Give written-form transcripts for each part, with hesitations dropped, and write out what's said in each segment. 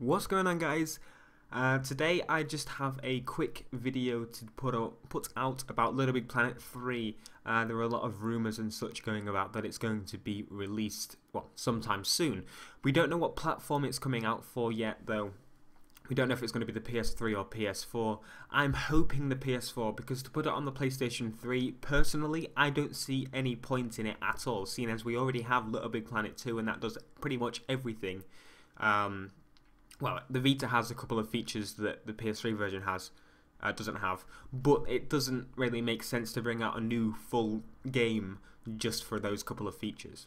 What's going on, guys? Today I just have a quick video to put out about LittleBigPlanet 3. There are a lot of rumours and such going about that it's going to be released, well, sometime soon. We don't know what platform it's coming out for yet, though. We don't know if it's going to be the PS3 or PS4. I'm hoping the PS4, because to put it on the PlayStation 3, personally, I don't see any point in it at all, seeing as we already have LittleBigPlanet 2 and that does pretty much everything. Well, the Vita has a couple of features that the PS3 version doesn't have, but it doesn't really make sense to bring out a new full game just for those couple of features.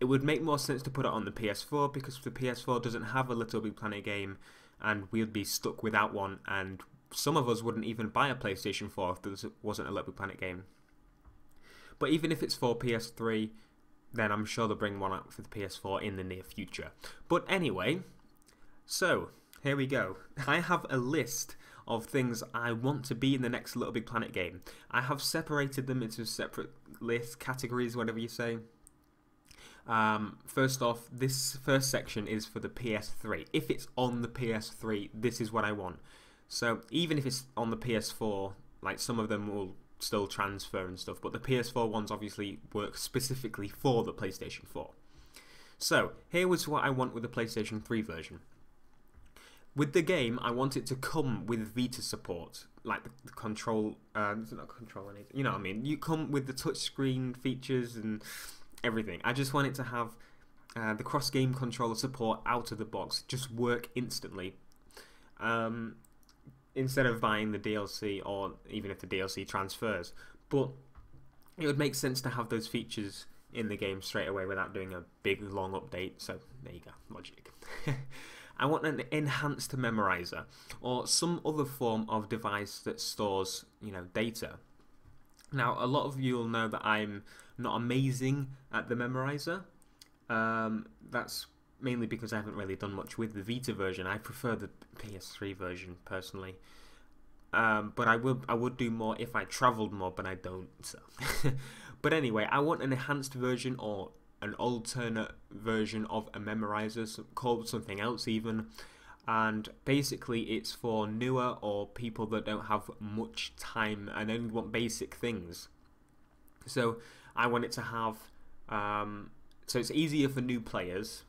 It would make more sense to put it on the PS4 because the PS4 doesn't have a LittleBigPlanet game, and we'd be stuck without one, and some of us wouldn't even buy a PlayStation 4 if there wasn't a LittleBigPlanet game. But even if it's for PS3, then I'm sure they'll bring one out for the PS4 in the near future. But anyway, so here we go. I have a list of things I want to be in the next LittleBigPlanet game. I have separated them into separate lists, categories, whatever you say. First off, this first section is for the PS3. If it's on the PS3, this is what I want. So even if it's on the PS4, like some of them will still transfer and stuff, but the PS4 ones obviously work specifically for the PlayStation 4. So here was what I want with the PlayStation 3 version. With the game, I want it to come with Vita support, like the control, it's not control anything, you know what I mean? You come with the touchscreen features and everything. I just want it to have the cross-game controller support out of the box, just work instantly. Instead of buying the DLC, or even if the DLC transfers. But it would make sense to have those features in the game straight away without doing a big long update. So there you go, logic. I want an enhanced memorizer or some other form of device that stores, data. Now, a lot of you will know that I'm not amazing at the memorizer. That's mainly because I haven't really done much with the Vita version. I prefer the PS3 version personally. But I would do more if I travelled more, but I don't. So. But anyway, I want an enhanced version or an alternate version of a memorizer, called something else even, and basically it's for newer or people that don't have much time and only want basic things. So I want it to have, so it's easier for new players.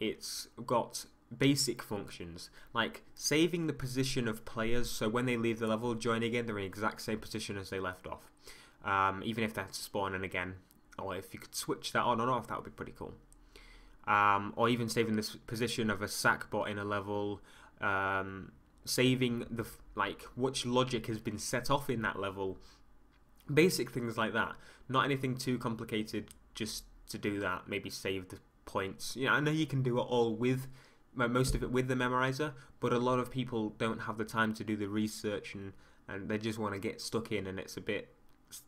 It's got basic functions like saving the position of players, so when they leave the level, join again, they're in the exact same position as they left off, even if they have to spawn in again. Or if you could switch that on and off, that would be pretty cool. Or even saving this position of a sack bot in a level, saving the which logic has been set off in that level. Basic things like that. Not anything too complicated. Just to do that, maybe save the points. I know you can do it all with most of it with the memorizer, but a lot of people don't have the time to do the research and they just want to get stuck in, and it's a bit.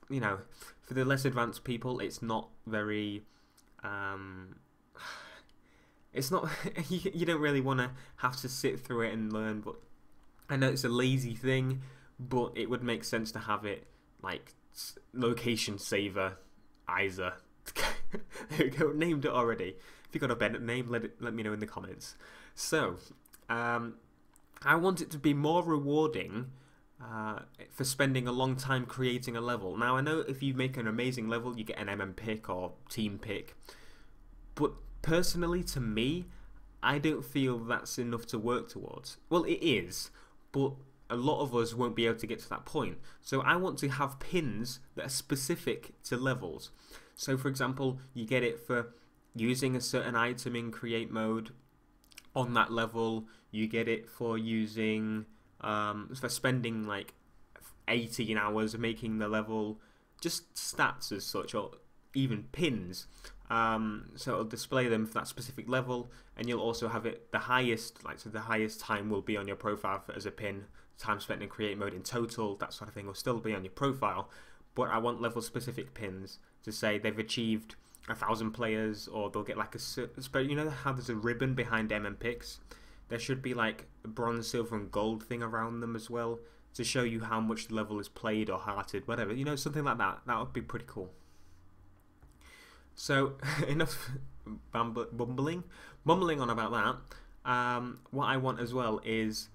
For the less advanced people, it's not very, it's not, you don't really want to have to sit through it and learn, but I know it's a lazy thing, but it would make sense to have it, like, location saver, Isa. There we go, named it already. If you got a better name, let me know in the comments. So, I want it to be more rewarding for spending a long time creating a level. Now I know if you make an amazing level you get an MM pick or team pick, but personally to me I don't feel that's enough to work towards. Well, it is, but a lot of us won't be able to get to that point. So I want to have pins that are specific to levels. So for example, you get it for using a certain item in create mode on that level, you get it for using for spending like 18 hours making the level, just stats as such, or even pins. So it'll display them for that specific level, and you'll also have it the highest, so the highest time will be on your profile as a pin, time spent in create mode in total, that sort of thing will still be on your profile. But I want level specific pins to say they've achieved 1,000 players, or they'll get like you know how there's a ribbon behind MM picks? There should be like a bronze, silver and gold thing around them as well to show you how much the level is played or hearted, whatever, something like that. That would be pretty cool. So enough bumbling on about that. what I want as well is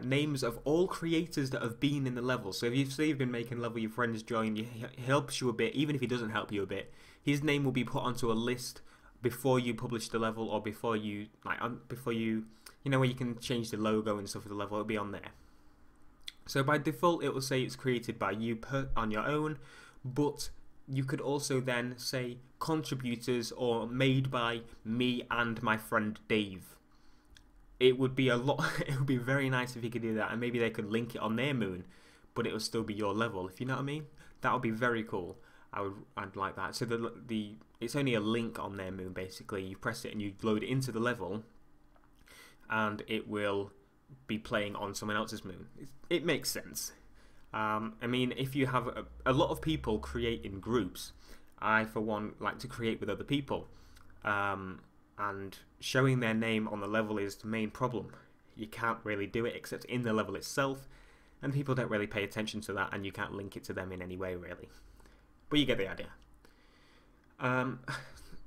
names of all creators that have been in the level. So if you say you've been making a level, your friends join, he helps you a bit, even if he doesn't help you a bit, his name will be put onto a list before you publish the level, or before you you know, where you can change the logo and stuff of the level, it'll be on there. So by default it will say it's created by you on your own, but you could also then say contributors or made by me and my friend Dave. It would be a lot. It would be very nice if you could do that, and maybe they could link it on their moon, but it would still be your level. If you know what I mean, that would be very cool. I'd like that. So it's only a link on their moon basically. You press it and you load it into the level, and it will be playing on someone else's moon. It makes sense. I mean, if you have a lot of people create in groups, I for one like to create with other people. And showing their name on the level is the main problem. You can't really do it except in the level itself, and people don't really pay attention to that, and you can't link it to them in any way really. But you get the idea.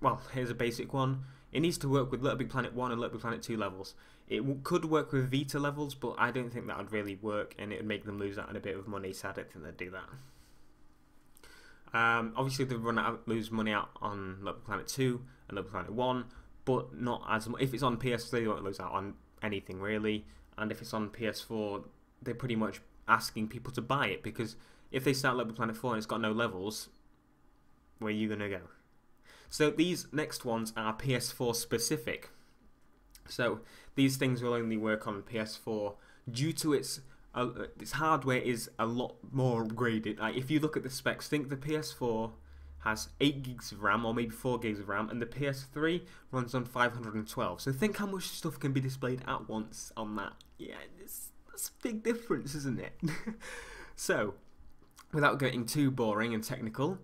Well, here's a basic one. It needs to work with LittleBigPlanet 1 and LittleBigPlanet 2 levels. It could work with Vita levels, but I don't think that would really work, and it would make them lose out on a bit of money, so I don't think they'd do that. Obviously they lose money out on LittleBigPlanet 2 and LittleBigPlanet 1, but not as much. If it's on PS3, they won't lose out on anything really, and if it's on PS4, they're pretty much asking people to buy it, because if they start LittleBigPlanet 4 and it's got no levels, where are you going to go? So these next ones are PS4 specific. So these things will only work on PS4 due to its hardware is a lot more upgraded. Like, if you look at the specs, think the PS4 has 8 gigs of RAM, or maybe 4 gigs of RAM, and the PS3 runs on 512. So think how much stuff can be displayed at once on that. Yeah, that's a big difference, isn't it? So, without getting too boring and technical,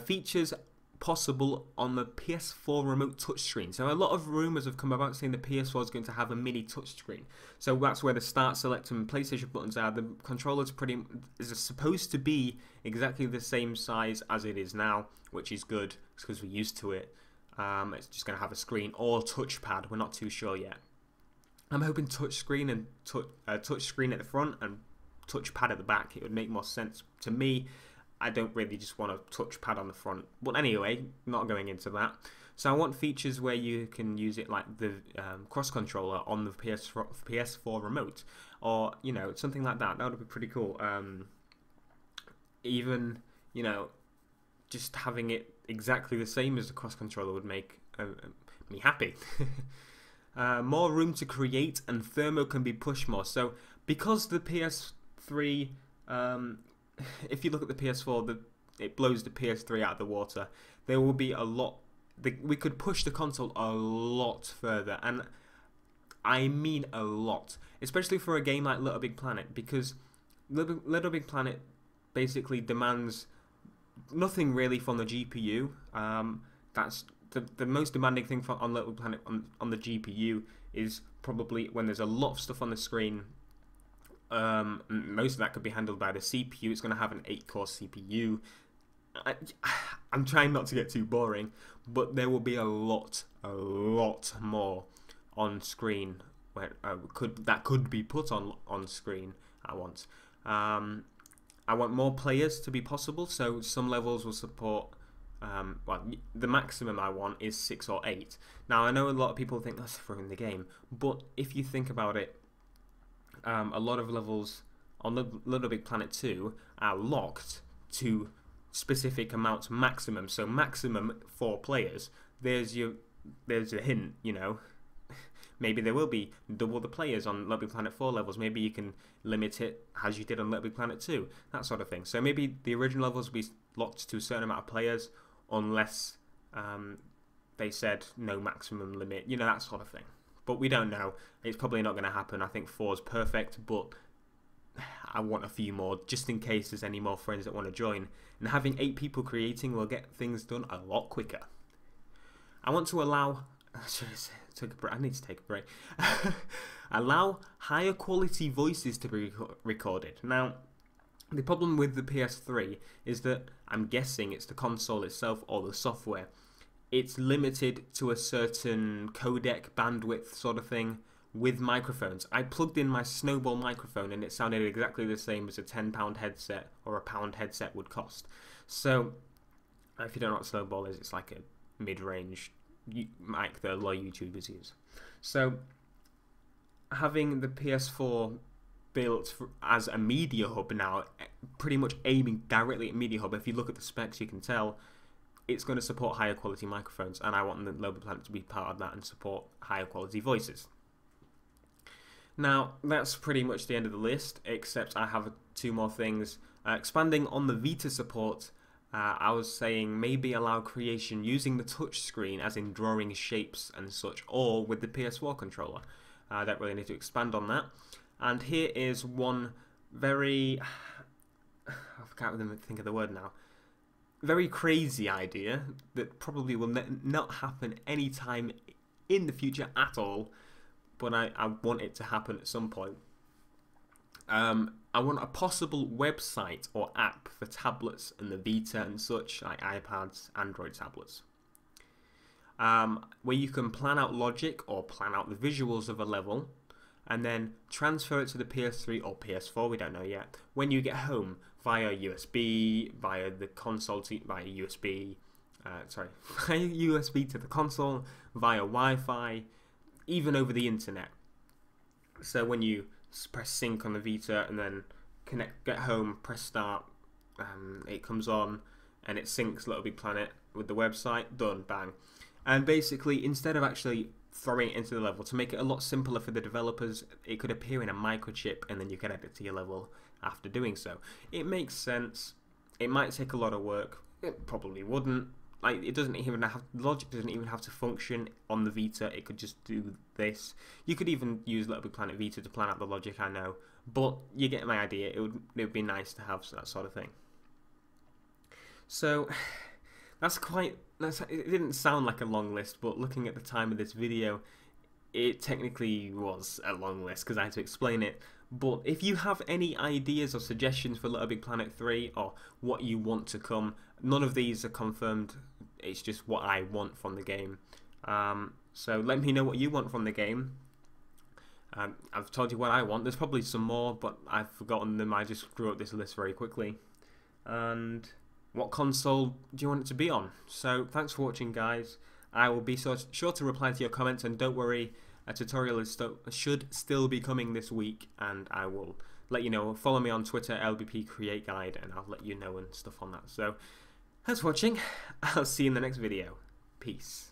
features possible on the PS4 remote touchscreen. So a lot of rumours have come about saying the PS4 is going to have a mini touchscreen. So that's where the start, select and PlayStation buttons are. The controller is supposed to be exactly the same size as it is now, which is good because we're used to it. It's just going to have a screen or touchpad. We're not too sure yet. I'm hoping touchscreen and touchscreen at the front and touchpad at the back. It would make more sense to me. I don't really just want a touchpad on the front. But anyway, not going into that. So I want features where you can use it like the cross controller on the PS4 remote, or you know, something like that. That would be pretty cool. Even, you know, just having it exactly the same as the cross controller would make me happy. More room to create, and thermo can be pushed more. So because the PS3 if you look at the PS4, it blows the PS3 out of the water. There will be a lot. We could push the console a lot further, and I mean a lot, especially for a game like LittleBigPlanet, because LittleBigPlanet basically demands nothing really from the GPU. That's the most demanding thing on LittleBigPlanet on the GPU is probably when there's a lot of stuff on the screen. Most of that could be handled by the CPU. It's going to have an 8-core CPU. I'm trying not to get too boring, but there will be a lot more on screen where that could be put on screen at once. I want more players to be possible, so some levels will support. Well, the maximum I want is 6 or 8. Now I know a lot of people think that's throwing the game, but if you think about it, a lot of levels on LittleBigPlanet 2 are locked to specific amounts maximum. So maximum 4 players. There's a hint, you know. Maybe there will be double the players on LittleBigPlanet 4 levels. Maybe you can limit it as you did on LittleBigPlanet 2, that sort of thing. So maybe the original levels will be locked to a certain amount of players, unless they said no maximum limit, you know, that sort of thing. But we don't know. It's probably not going to happen. I think 4 is perfect, but I want a few more, just in case there's any more friends that want to join. And having 8 people creating will get things done a lot quicker. I want to allow... I need to take a break. Allow higher quality voices to be recorded. Now, the problem with the PS3 is that I'm guessing it's the console itself or the software. it's limited to a certain codec bandwidth sort of thing with microphones. I plugged in my Snowball microphone and it sounded exactly the same as a £10 headset or a pound headset would cost. So if you don't know what Snowball is, it's like a mid-range mic that a lot of YouTubers use. So having the PS4 built as a media hub now, pretty much aiming directly at media hub, if you look at the specs you can tell it's going to support higher quality microphones, and I want the LittleBigPlanet to be part of that and support higher quality voices. Now, that's pretty much the end of the list, except I have 2 more things. Expanding on the Vita support, I was saying maybe allow creation using the touch screen, as in drawing shapes and such, or with the PS4 controller. I don't really need to expand on that. And here is one very... I can't even think of the word now. Very crazy idea that probably will not happen anytime in the future at all, but I want it to happen at some point. I want a possible website or app for tablets and the Vita and such, like iPads, Android tablets, where you can plan out logic or plan out the visuals of a level and then transfer it to the PS3 or PS4, we don't know yet, when you get home via USB, via the console, via USB, via USB to the console, via Wi-Fi, even over the internet. So when you press sync on the Vita and then get home, press start, it comes on and it syncs LittleBigPlanet with the website, done, bang. And basically, instead of actually throwing it into the level, to make it a lot simpler for the developers, it could appear in a microchip and then you can add it to your level after doing so. It makes sense. It might take a lot of work. It probably wouldn't. Like, it doesn't even have, logic doesn't even have to function on the Vita. It could just do this. You could even use LittleBigPlanet Vita to plan out the logic, I know, but you get my idea. It would be nice to have that sort of thing. So it didn't sound like a long list, but looking at the time of this video, it technically was a long list because I had to explain it. But if you have any ideas or suggestions for LittleBigPlanet 3 or what you want to come, none of these are confirmed. It's just what I want from the game. So let me know what you want from the game. I've told you what I want. There's probably some more, but I've forgotten them. I just drew up this list very quickly. And what console do you want it to be on? So thanks for watching, guys. I will be sure to reply to your comments, and don't worry, a tutorial should still be coming this week, and I will let you know. Follow me on Twitter, LBPCreateGuide, and I'll let you know and stuff on that. So thanks for watching. I'll see you in the next video. Peace.